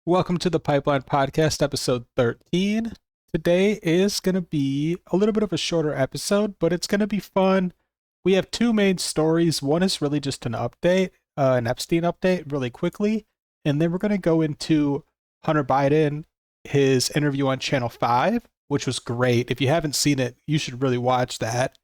Welcome to the Pipeline Podcast, episode 13. Today is going to be a little bit of a shorter episode, but it's going to be fun. We have two main stories. One is really just an update, an Epstein update really quickly. And then we're going to go into Hunter Biden, his interview on Channel 5, which was great. If you haven't seen it, you should really watch that.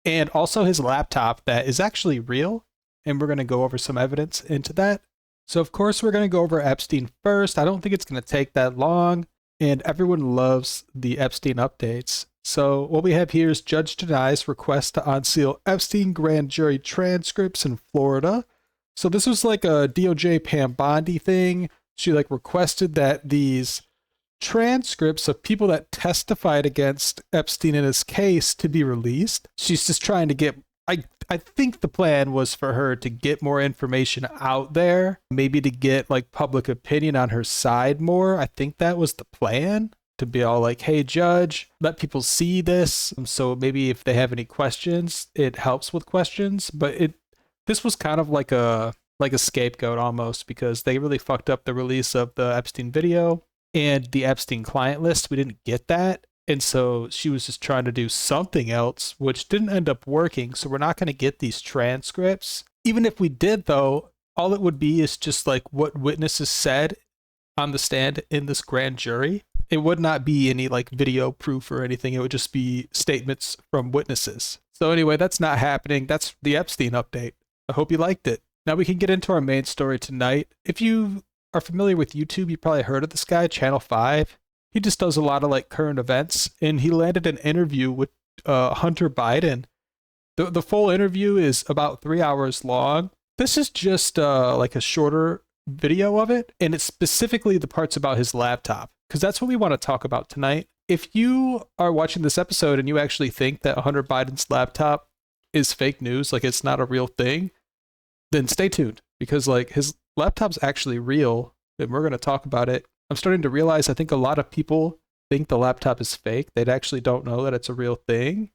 And also his laptop that is actually real. And we're going to go over some evidence into that. So, of course, we're going to go over Epstein first. I don't think it's going to take that long, and everyone loves the Epstein updates. So, what we have here is Judge denies request to unseal Epstein grand jury transcripts in Florida. So, this was like a DOJ Pam Bondi thing. She requested that these transcripts of people that testified against Epstein in his case to be released. She's just trying to get I think the plan was for her to get more information out there, maybe to get public opinion on her side more. I think that was the plan, to be all like, hey, judge, let people see this. So maybe if they have any questions, it helps with questions. But this was kind of like a scapegoat almost, because they really fucked up the release of the Epstein video and the Epstein client list. We didn't get that. And so she was just trying to do something else, which didn't end up working. So we're not going to get these transcripts. Even if we did, though, all it would be is just what witnesses said on the stand in this grand jury. It would not be any video proof or anything. It would just be statements from witnesses. So anyway, that's not happening. That's the Epstein update. I hope you liked it. Now we can get into our main story tonight. If you are familiar with YouTube, you probably heard of this guy, Channel 5. He just does a lot of current events, and he landed an interview with Hunter Biden. The full interview is about 3 hours long. This is just a shorter video of it, and it's specifically the parts about his laptop, because that's what we want to talk about tonight. If you are watching this episode and you actually think that Hunter Biden's laptop is fake news, it's not a real thing, then stay tuned, because his laptop's actually real, and we're going to talk about it. I'm starting to realize I think a lot of people think the laptop is fake. They actually don't know that it's a real thing.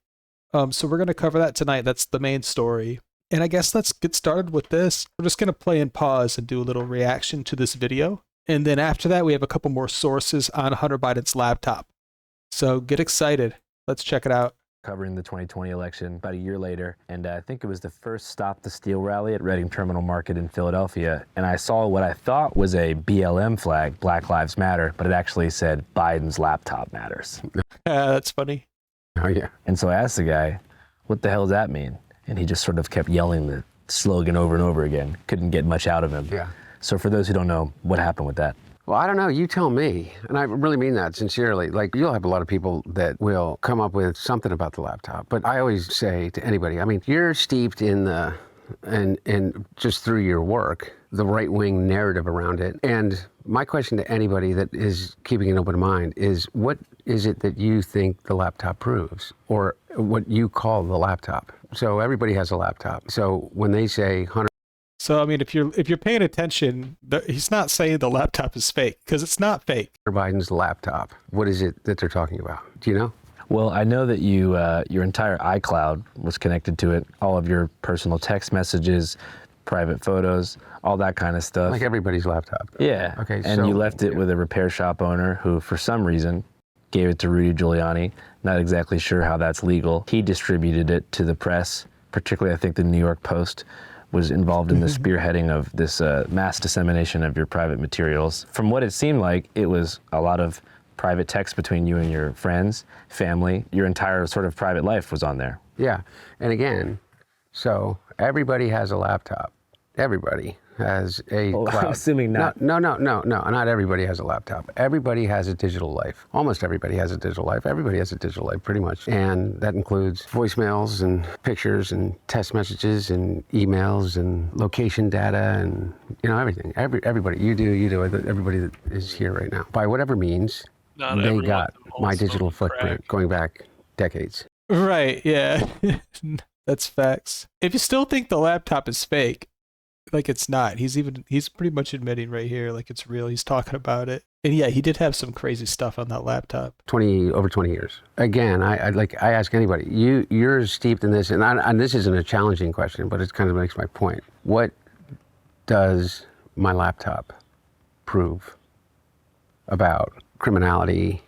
So we're going to cover that tonight. That's the main story. And I guess let's get started with this. We're just going to play and pause and do a little reaction to this video. And then after that, we have a couple more sources on Hunter Biden's laptop. So get excited. Let's check it out. Covering the 2020 election about a year later, and I think it was the first Stop the Steal rally at Reading Terminal Market in Philadelphia, and I saw what I thought was a BLM flag, Black Lives Matter, but it actually said Biden's laptop matters. That's funny. Oh yeah. And so I asked the guy, what the hell does that mean? And he just sort of kept yelling the slogan over and over again. Couldn't get much out of him. Yeah. So for those who don't know, what happened with that? Well, I don't know. You tell me. And I really mean that sincerely. You'll have a lot of people that will come up with something about the laptop. But I always say to anybody, you're steeped in and just through your work, the right-wing narrative around it. And my question to anybody that is keeping an open mind is, what is it that you think the laptop proves, or what you call the laptop? So everybody has a laptop. So when they say Hunter. So, if you're paying attention, he's not saying the laptop is fake, because it's not fake. Biden's laptop, what is it that they're talking about? Do you know? Well, I know that your entire iCloud was connected to it, all of your personal text messages, private photos, all that kind of stuff. Like everybody's laptop. Yeah. Okay. And you left it with a repair shop owner who, for some reason, gave it to Rudy Giuliani. Not exactly sure how that's legal. He distributed it to the press, particularly I think the New York Post was involved in the spearheading of this mass dissemination of your private materials. From what it seemed like, it was a lot of private text between you and your friends, family. Your entire sort of private life was on there. Yeah. And again, so everybody has a laptop. Everybody has a cloud. I'm assuming not. No. Not everybody has a laptop. Everybody has a digital life. Almost everybody has a digital life. Everybody has a digital life, pretty much. And that includes voicemails and pictures and text messages and emails and location data and, everything. Everybody, you do, everybody that is here right now. By whatever means, they got my digital footprint going back decades. Right, yeah. That's facts. If you still think the laptop is fake, it's not. He's pretty much admitting right here, it's real. He's talking about it. And yeah, he did have some crazy stuff on that laptop. Over 20 years. Again, I ask anybody, you're steeped in this, and this isn't a challenging question, but it kind of makes my point. What does my laptop prove? about criminality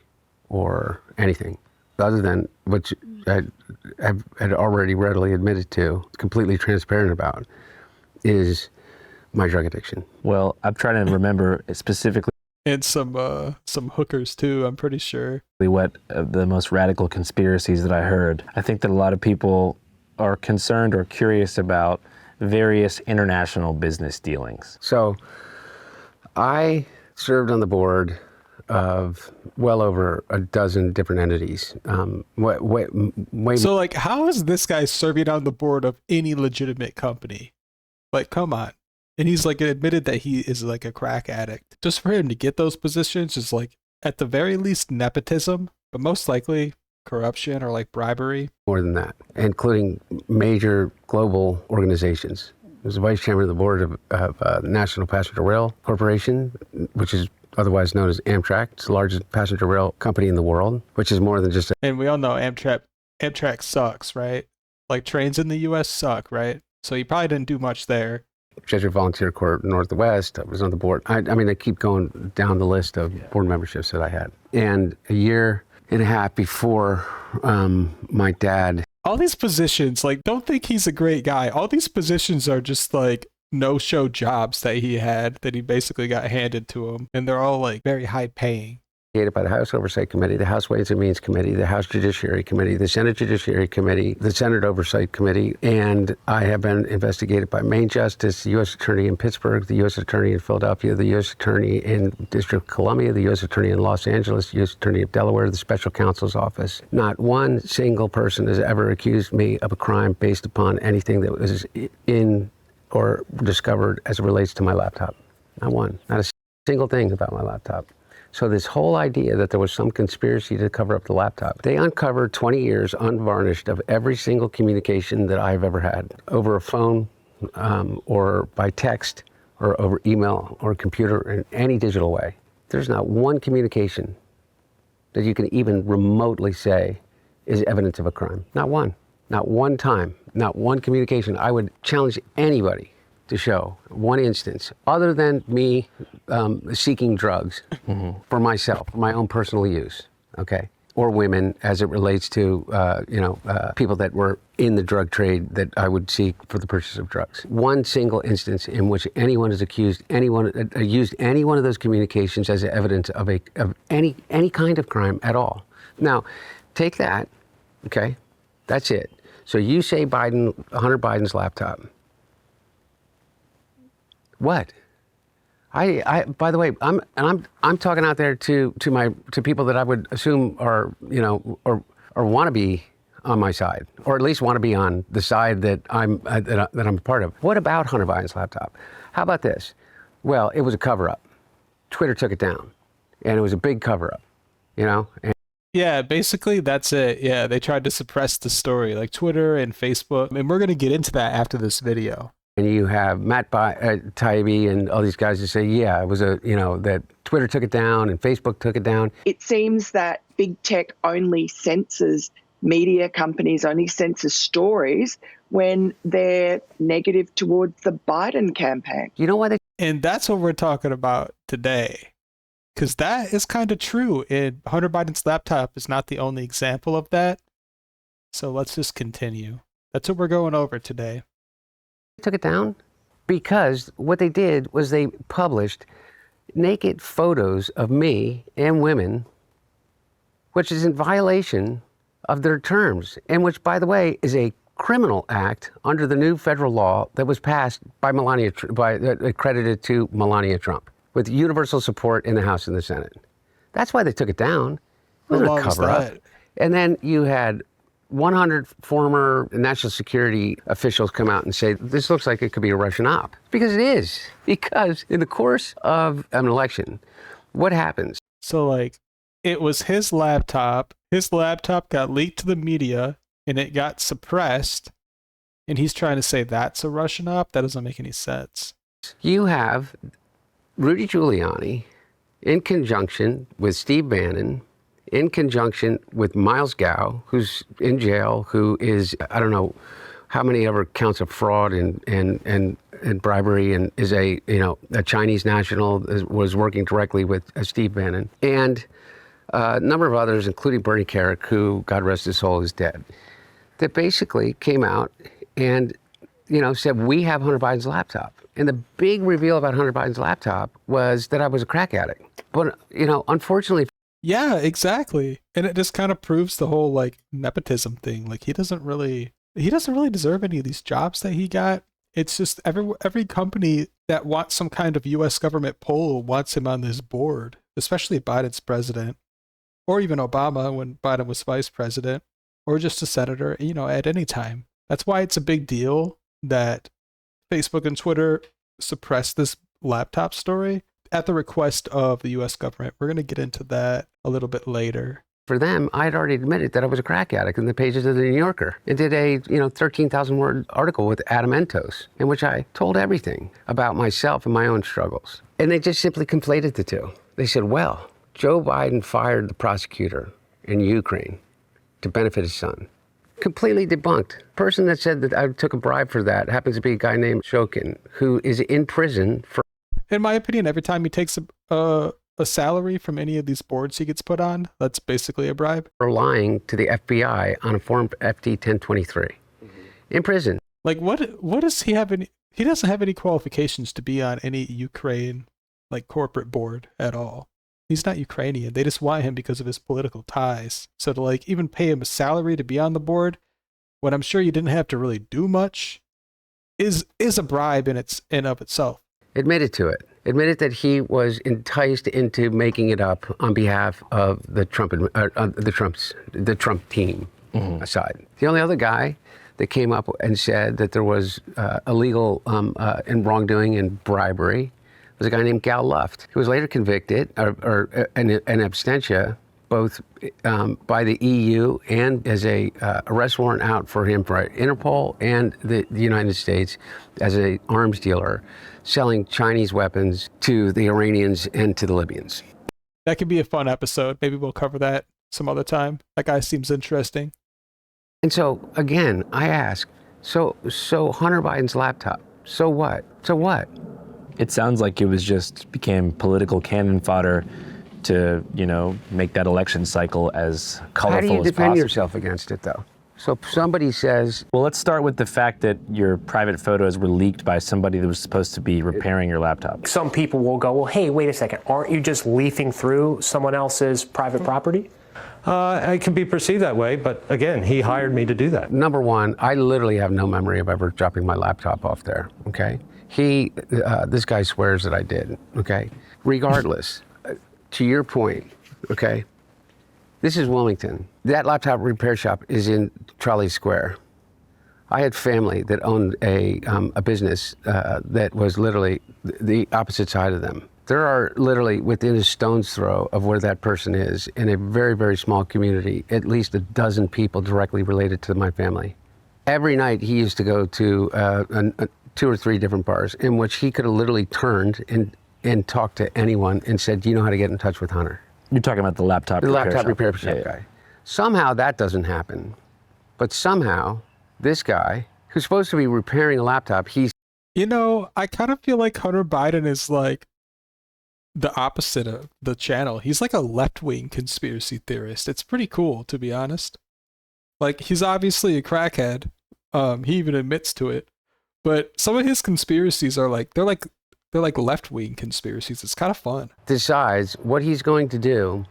or anything other than what I had already readily admitted to, completely transparent about, is my drug addiction. Well, I'm trying to remember specifically And some hookers too, I'm pretty sure. what the most radical conspiracies that I heard. I think that a lot of people are concerned or curious about various international business dealings. So I served on the board of well over a dozen different entities. So like, how is this guy serving on the board of any legitimate company? Like, come on. And he's like admitted that he is like a crack addict. Just for him to get those positions is like, at the very least, nepotism, but most likely corruption or like bribery. More than that, including major global organizations. I was the vice chairman of the board of National Passenger Rail Corporation, which is otherwise known as Amtrak. It's the largest passenger rail company in the world, which is more than just And we all know Amtrak sucks, right? Like, trains in the US suck, right? So he probably didn't do much there. Jesuit Volunteer Corps Northwest. I was on the board. I mean, I keep going down the list of board memberships that I had. And a year and a half before my dad. All these positions, like, don't think he's a great guy. All these positions are just like no-show jobs that he had that he basically got handed to him. And they're all like very high paying. By the House Oversight Committee, the House Ways and Means Committee, the House Judiciary Committee, the Senate Judiciary Committee, the Senate Oversight Committee, and I have been investigated by Maine Justice, the U.S. Attorney in Pittsburgh, the U.S. Attorney in Philadelphia, the U.S. Attorney in District of Columbia, the U.S. Attorney in Los Angeles, the U.S. Attorney of Delaware, the Special Counsel's Office. Not one single person has ever accused me of a crime based upon anything that was in or discovered as it relates to my laptop. Not one. Not a single thing about my laptop. So this whole idea that there was some conspiracy to cover up the laptop, they uncovered 20 years unvarnished of every single communication that I've ever had over a phone or by text or over email or computer in any digital way. There's not one communication that you can even remotely say is evidence of a crime. Not one. Not one time. Not one communication. I would challenge anybody to show one instance, other than me seeking drugs for myself, for my own personal use, okay? Or women, as it relates to, people that were in the drug trade that I would seek for the purchase of drugs. One single instance in which anyone has used any one of those communications as evidence of any kind of crime at all. Now, take that, okay? That's it. So you say Hunter Biden's laptop. What? I by the way, I'm talking out there to people that I would assume are, or want to be on my side, or at least want to be on the side that I'm a part of. What about Hunter Biden's laptop? How about this? Well, it was a cover-up. Twitter took it down, and it was a big cover-up, And yeah, basically that's it. Yeah, they tried to suppress the story, like Twitter and Facebook, and we're gonna get into that after this video. And you have Matt Taibbi and all these guys that say, yeah, it was that Twitter took it down and Facebook took it down. It seems that big tech only censors, media companies only censor stories when they're negative towards the Biden campaign. You know why And that's what we're talking about today. Because that is kind of true. And Hunter Biden's laptop is not the only example of that. So let's just continue. That's what we're going over today. took it down? Because what they did was they published naked photos of me and women, which is in violation of their terms, and which, by the way, is a criminal act under the new federal law that was passed by accredited to Melania Trump, with universal support in the House and the Senate. That's why they took it down. It wasn't a cover-up. And then you had 100 former national security officials come out and say, this looks like it could be a Russian op. Because it is. Because in the course of an election, what happens? So, like, it was his laptop. His laptop got leaked to the media, and it got suppressed. And he's trying to say that's a Russian op? That doesn't make any sense. You have Rudy Giuliani in conjunction with Steve Bannon, in conjunction with Miles Gow, who's in jail, who is, I don't know how many ever counts of fraud and bribery, and is a Chinese national, was working directly with Steve Bannon, and a number of others, including Bernie Kerik, who, God rest his soul, is dead, that basically came out and said, we have Hunter Biden's laptop. And the big reveal about Hunter Biden's laptop was that I was a crack addict. But, unfortunately. Yeah, exactly. And it just kind of proves the whole like nepotism thing. Like he doesn't really deserve any of these jobs that he got. It's just every company that wants some kind of US government pull wants him on this board, especially Biden's president, or even Obama when Biden was vice president, or just a senator, at any time. That's why it's a big deal that Facebook and Twitter suppressed this laptop story at the request of the US government. We're going to get into that a little bit later. For them, I had already admitted that I was a crack addict in the pages of the New Yorker, and did a 13,000 word article with Adam Entos, in which I told everything about myself and my own struggles. And they just simply conflated the two. They said, well, Joe Biden fired the prosecutor in Ukraine to benefit his son. Completely debunked. The person that said that I took a bribe for that happens to be a guy named Shokin, who is in prison for. In my opinion, every time he takes a salary from any of these boards he gets put on, that's basically a bribe. For lying to the FBI on a form FD 1023. In prison. Like what does he have he doesn't have any qualifications to be on any Ukraine like corporate board at all. He's not Ukrainian. They just want him because of his political ties. So to like even pay him a salary to be on the board, when I'm sure you didn't have to really do much, is a bribe in of itself. Admitted to it. Admitted that he was enticed into making it up on behalf of the Trump team aside. The only other guy that came up and said that there was illegal and wrongdoing and bribery was a guy named Gal Luft, who was later convicted or an absentia, both by the EU and as a arrest warrant out for him for Interpol and the United States as an arms dealer, selling Chinese weapons to the Iranians and to the Libyans. That could be a fun episode. Maybe we'll cover that some other time. That guy seems interesting. And so, again, I ask, so Hunter Biden's laptop, so what? So what? It sounds like it was just became political cannon fodder to, make that election cycle as colorful as possible. How do you defend yourself against it, though? So if somebody says... Well, let's start with the fact that your private photos were leaked by somebody that was supposed to be repairing your laptop. Some people will go, well, hey, wait a second. Aren't you just leafing through someone else's private property? It can be perceived that way, but again, he hired me to do that. Number one, I literally have no memory of ever dropping my laptop off there, okay? This guy swears that I did, okay? Regardless, to your point, okay? This is Wilmington. That laptop repair shop is in Trolley Square. I had family that owned a business that was literally the opposite side of them. There are literally within a stone's throw of where that person is in a very, very small community, at least a dozen people directly related to my family. Every night he used to go to 2 or 3 different bars in which he could have literally turned and talked to anyone and said, do you know how to get in touch with Hunter? You're talking about the laptop repair shop guy. Somehow that doesn't happen. But somehow this guy, who's supposed to be repairing a laptop, he's... I kind of feel like Hunter Biden is like the opposite of the channel. He's like a left-wing conspiracy theorist. It's pretty cool, to be honest. Like, he's obviously a crackhead. He even admits to it. But some of his conspiracies are like, they're like left-wing conspiracies. It's kind of fun. Decides what he's going to do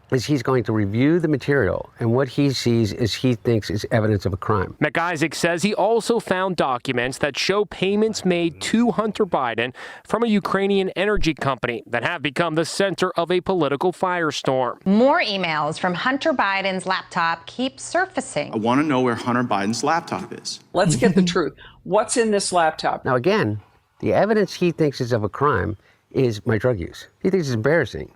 is he's going to review the material, and what he sees is he thinks is evidence of a crime. McIsaac says he also found documents that show payments made to Hunter Biden from a Ukrainian energy company that have become the center of a political firestorm. More emails from Hunter Biden's laptop keep surfacing. I want to know where Hunter Biden's laptop is. Let's get the truth. What's in this laptop? Now, again, the evidence he thinks is of a crime is my drug use. He thinks it's embarrassing.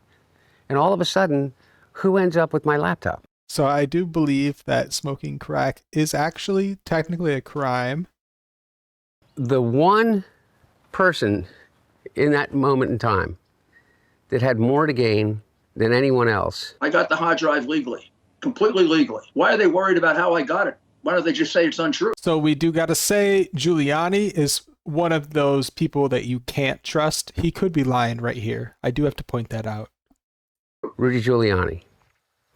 And all of a sudden, who ends up with my laptop? So I do believe that smoking crack is actually technically a crime. The one person in that moment in time that had more to gain than anyone else. I got the hard drive legally, completely legally. Why are they worried about how I got it? Why don't they just say it's untrue? So we do got to say Giuliani is one of those people that you can't trust. He could be lying right here. I do have to point that out. Rudy Giuliani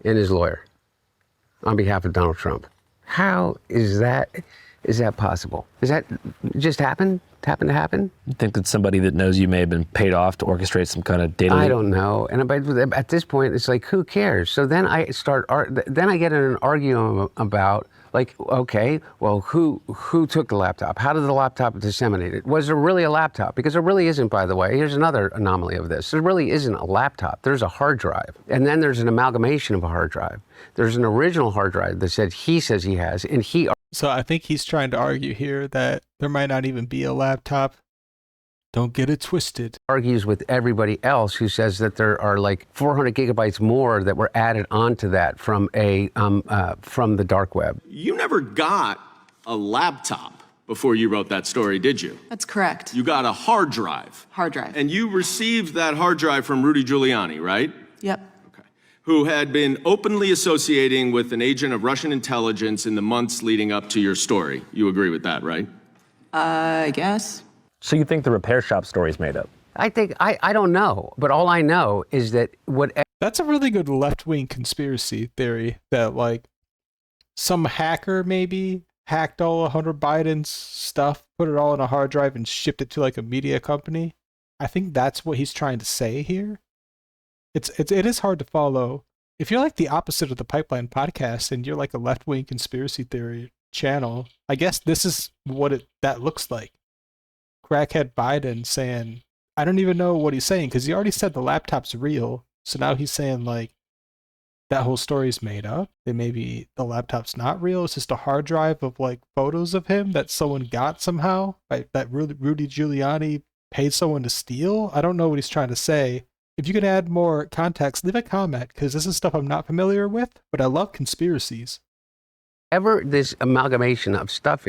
and his lawyer on behalf of Donald Trump. How is that possible? Is that just happen to happen? You think that somebody that knows you may have been paid off to orchestrate some kind of data leak? I don't know. And at this point, it's like, who cares? So then I get in an argument about, like, okay, well, who took the laptop? How did the laptop disseminate it? Was there really a laptop? Because there really isn't, by the way. Here's another anomaly of this. There really isn't a laptop. There's a hard drive. And then there's an amalgamation of a hard drive. There's an original hard drive that he says he has, and he... So I think he's trying to argue here that there might not even be a laptop. Don't get it twisted. Argues with everybody else who says that there are like 400 gigabytes more that were added onto that from the dark web. You never got a laptop before you wrote that story, did you? That's correct. You got a hard drive. Hard drive. And you received that hard drive from Rudy Giuliani, right? Yep. Who had been openly associating with an agent of Russian intelligence in the months leading up to your story. You agree with that, right? I guess. So you think the repair shop story is made up? I don't know, but all I know is that That's a really good left-wing conspiracy theory that, like, some hacker maybe hacked all of Hunter Biden's stuff, put it all in a hard drive and shipped it to like a media company. I think that's what he's trying to say here. It is hard to follow. If you're like the opposite of the Pipeline podcast and you're like a left-wing conspiracy theory channel, I guess this is what that looks like. Crackhead Biden saying, I don't even know what he's saying because he already said the laptop's real. So now he's saying like that whole story's made up. That maybe the laptop's not real. It's just a hard drive of like photos of him that someone got somehow, right? That Rudy Giuliani paid someone to steal. I don't know what he's trying to say. If you can add more context, leave a comment, because this is stuff I'm not familiar with, but I love conspiracies. Whatever this amalgamation of stuff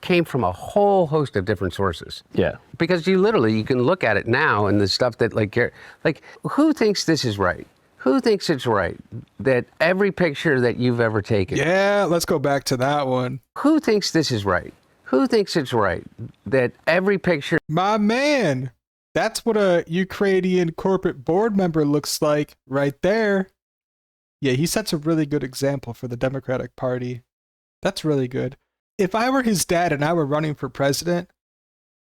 came from a whole host of different sources. Yeah. Because you can look at it now and the stuff that like who thinks this is right? Who thinks it's right that every picture that you've ever taken? Yeah, let's go back to that one. Who thinks this is right? Who thinks it's right that every picture... My man! That's what a Ukrainian corporate board member looks like right there. Yeah, he sets a really good example for the Democratic Party. That's really good. If I were his dad and I were running for president,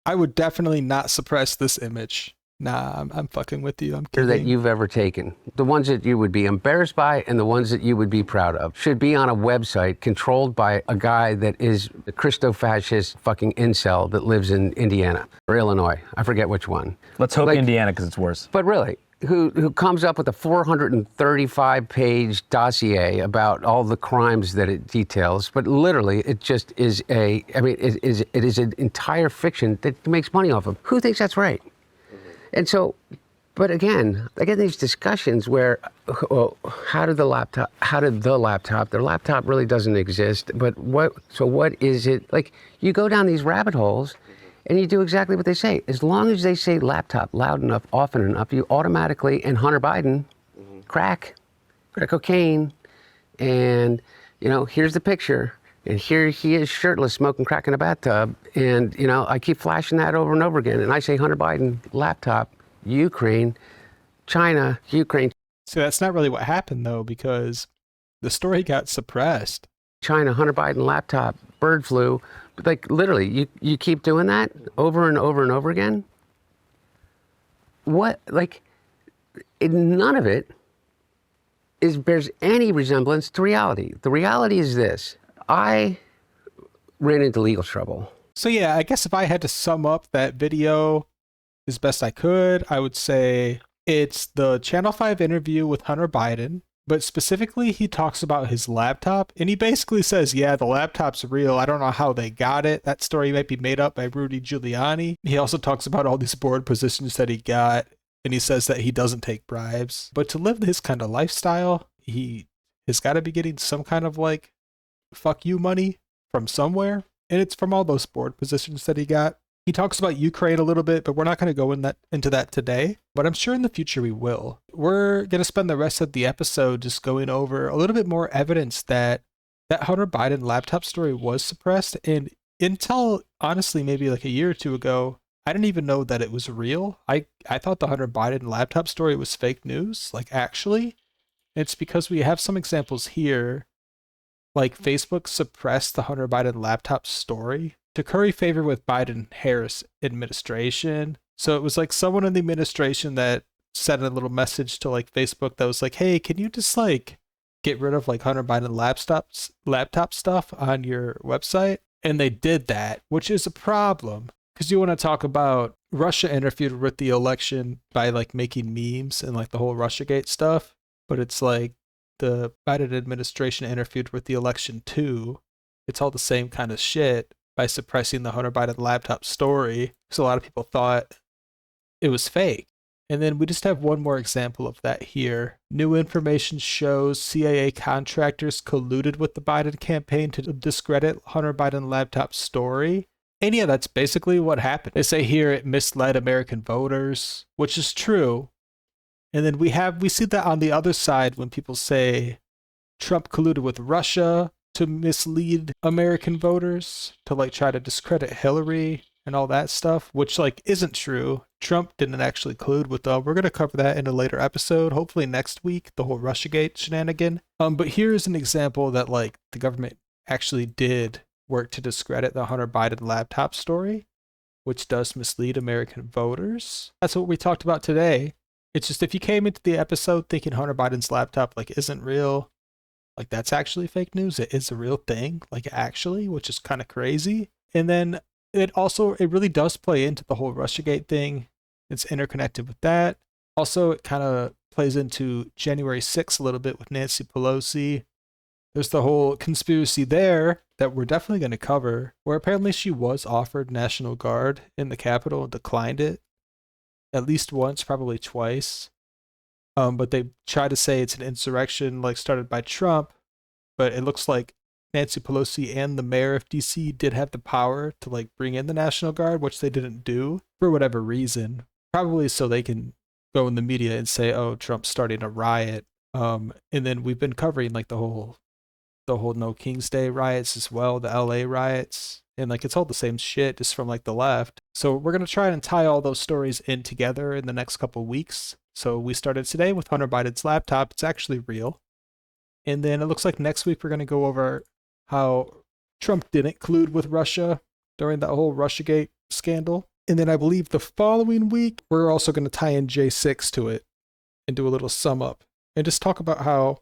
I would definitely not suppress this image. Nah, I'm fucking with you. I'm kidding. That you've ever taken. The ones that you would be embarrassed by and the ones that you would be proud of should be on a website controlled by a guy that is a Christo-fascist fucking incel that lives in Indiana or Illinois. I forget which one. Let's hope Indiana, because it's worse. But really, who comes up with a 435-page dossier about all the crimes that it details, but literally it just is it is an entire fiction that makes money off of. Who thinks that's right? And so, but again, I get these discussions where, well, their laptop really doesn't exist, but what is it? Like, you go down these rabbit holes and you do exactly what they say. As long as they say laptop loud enough, often enough, you automatically, and Hunter Biden, crack cocaine, and, here's the picture. And here he is shirtless, smoking crack in a bathtub. And, I keep flashing that over and over again. And I say, Hunter Biden, laptop, Ukraine, China, Ukraine. So that's not really what happened, though, because the story got suppressed. China, Hunter Biden, laptop, bird flu. Like, literally, you keep doing that over and over and over again? What, none of it bears any resemblance to reality. The reality is this. I ran into legal trouble. So yeah, I guess if I had to sum up that video as best I could, I would say it's the Channel 5 interview with Hunter Biden, but specifically he talks about his laptop, and he basically says, yeah, the laptop's real. I don't know how they got it. That story might be made up by Rudy Giuliani. He also talks about all these board positions that he got, and he says that he doesn't take bribes. But to live his kind of lifestyle, he has got to be getting some kind of fuck you money from somewhere, and it's from all those board positions that he got. He talks about Ukraine a little bit, but we're not going to go into that today, but I'm sure in the future we will. We're going to spend the rest of the episode just going over a little bit more evidence that that Hunter Biden laptop story was suppressed, and until honestly maybe like a year or two ago, I didn't even know that it was real. I thought the Hunter Biden laptop story was fake news, like actually. It's because we have some examples here, like Facebook suppressed the Hunter Biden laptop story to curry favor with Biden-Harris administration. So it was like someone in the administration that sent a little message to like Facebook that was like, hey, can you just like get rid of like Hunter Biden laptop stuff on your website? And they did that, which is a problem because you want to talk about Russia interfered with the election by like making memes and like the whole Russiagate stuff. But it's like the Biden administration interfered with the election too. It's all the same kind of shit by suppressing the Hunter Biden laptop story because a lot of people thought it was fake. And then we just have one more example of that here. New information shows CIA contractors colluded with the Biden campaign to discredit Hunter Biden laptop story. And yeah, that's basically what happened. They say here it misled American voters, which is true. And then we see that on the other side when people say Trump colluded with Russia to mislead American voters, to like try to discredit Hillary and all that stuff, which like isn't true. Trump didn't actually collude with them. We're going to cover that in a later episode, hopefully next week, the whole Russiagate shenanigan. But here's an example that like the government actually did work to discredit the Hunter Biden laptop story, which does mislead American voters. That's what we talked about today. It's just if you came into the episode thinking Hunter Biden's laptop like isn't real, like that's actually fake news. It is a real thing, like actually, which is kind of crazy. And then it really does play into the whole Russiagate thing. It's interconnected with that. Also, it kind of plays into January 6th a little bit with Nancy Pelosi. There's the whole conspiracy there that we're definitely going to cover, where apparently she was offered National Guard in the Capitol and declined it. At least once, probably twice. But they try to say it's an insurrection like started by Trump, but it looks like Nancy Pelosi and the mayor of DC did have the power to like bring in the National Guard, which they didn't do for whatever reason. Probably so they can go in the media and say, oh, Trump's starting a riot. And then we've been covering like the whole No King's Day riots as well, the LA riots. And like it's all the same shit, just from like the left. So we're gonna try and tie all those stories in together in the next couple weeks. So we started today with Hunter Biden's laptop. It's actually real. And then it looks like next week we're gonna go over how Trump didn't collude with Russia during that whole Russiagate scandal. And then I believe the following week we're also gonna tie in J6 to it and do a little sum up and just talk about how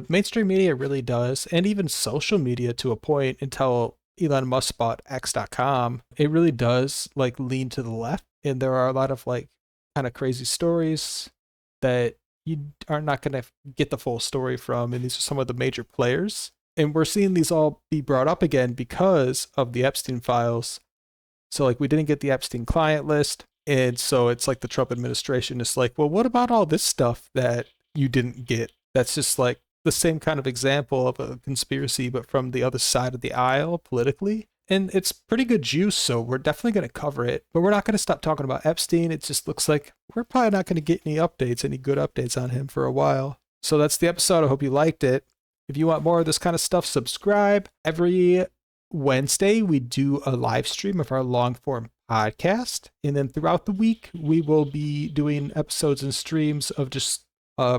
mainstream media really does, and even social media to a point until Elon Musk bought X.com, it really does like lean to the left. And there are a lot of like kind of crazy stories that you are not going to get the full story from. And these are some of the major players. And we're seeing these all be brought up again because of the Epstein files. So like we didn't get the Epstein client list. And so it's like the Trump administration is like, well, what about all this stuff that you didn't get? That's just like the same kind of example of a conspiracy, but from the other side of the aisle politically. And it's pretty good juice, so we're definitely going to cover it. But we're not going to stop talking about Epstein. It just looks like we're probably not going to get any good updates on him for a while. So that's the episode. I hope you liked it. If you want more of this kind of stuff, subscribe. Every Wednesday, we do a live stream of our long form podcast. And then throughout the week, we will be doing episodes and streams of just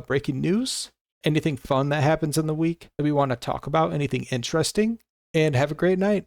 breaking news. Anything fun that happens in the week that we want to talk about, anything interesting, and have a great night.